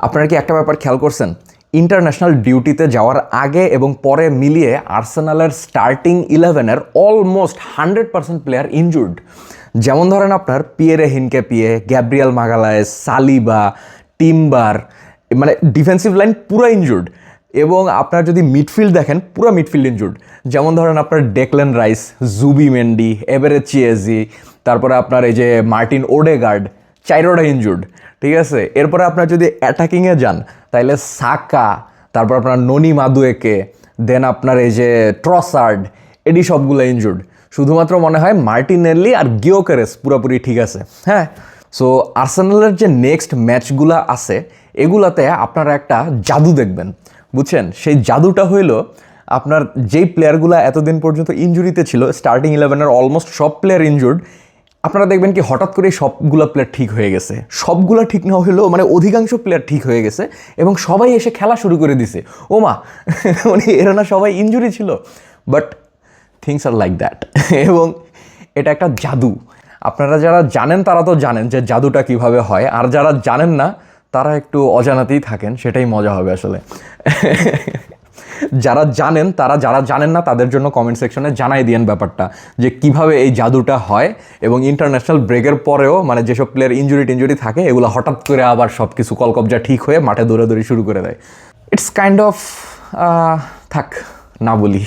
আপনারা কি একটা ব্যাপার খেয়াল করছেন? ইন্টারন্যাশনাল ডিউটিতে যাওয়ার আগে এবং পরে মিলিয়ে আর্সেনালের স্টার্টিং 11-এর অলমোস্ট 100% প্লেয়ার ইনজুর্ড। যেমন ধরেন আপনার Pierre Hincapie, Gabriel Magalhaes, Saliba, Timber, মানে ডিফেন্সিভ লাইন পুরো ইনজুর্ড। এবং আপনার যদি মিডফিল্ড দেখেন, পুরো মিডফিল্ড ইনজুর্ড। যেমন ধরেন আপনার ডেকলেন রাইস, জুবি মেন্ডি, এবেরেচিয়েজি, তারপরে আপনার এই যে মার্টিন ওডেগার্ড, চাইরোডা ইনজুর্ড। ঠিক আছে, এরপরে আপনার যদি অ্যাটাকিংয়ে যান তাহলে সাকা, তারপর আপনার ননি মাদুয়েকে, দেন আপনার এই যে ট্রসার্ড, এডি সবগুলো ইনজুর্ড। শুধুমাত্র মনে হয় মার্টিনেল্লি আর গিওকেরেস পুরোপুরি ঠিক আছে। হ্যাঁ, সো আর্সেনালের যে নেক্সট ম্যাচগুলো আছে এগুলাতে আপনারা একটা জাদু দেখবেন, বুঝছেন? সেই জাদুটা হইল আপনার যেই প্লেয়ারগুলো এতদিন পর্যন্ত ইনজুরিতে ছিল, স্টার্টিং 11-এর অলমোস্ট সব প্লেয়ার ইনজুর্ড, আপনারা দেখবেন কি হঠাৎ করে সবগুলো প্লেয়ার ঠিক হয়ে গেছে। সবগুলো ঠিক না হলেও মানে অধিকাংশ প্লেয়ার ঠিক হয়ে গেছে এবং সবাই এসে খেলা শুরু করে দিছে। ও মা, মানে এরা না সবাই ইনজুরি ছিল, but things are like that. এবং এটা একটা জাদু। আপনারা যারা জানেন তারা তো জানেন যে জাদুটা কিভাবে হয়, আর যারা জানেন না তারা একটু অজানাতেই থাকেন, সেটাই মজা হবে আসলে। যারা জানেন তারা, যারা জানেন না তাদের জন্য কমেন্ট সেকশনে জানাই দিয়েন ব্যাপারটা যে কিভাবে এই জাদুটা হয়। এবং ইন্টারন্যাশনাল ব্রেকের পরেও মানে যেসব প্লেয়ার ইনজুরি থাকে এগুলো হঠাৎ করে আবার সব কিছু কলকবজা ঠিক হয়ে মাঠে দৌড়াদৌড়ি শুরু করে দেয়। ইটস কাইন্ড অফ থাক না বলি।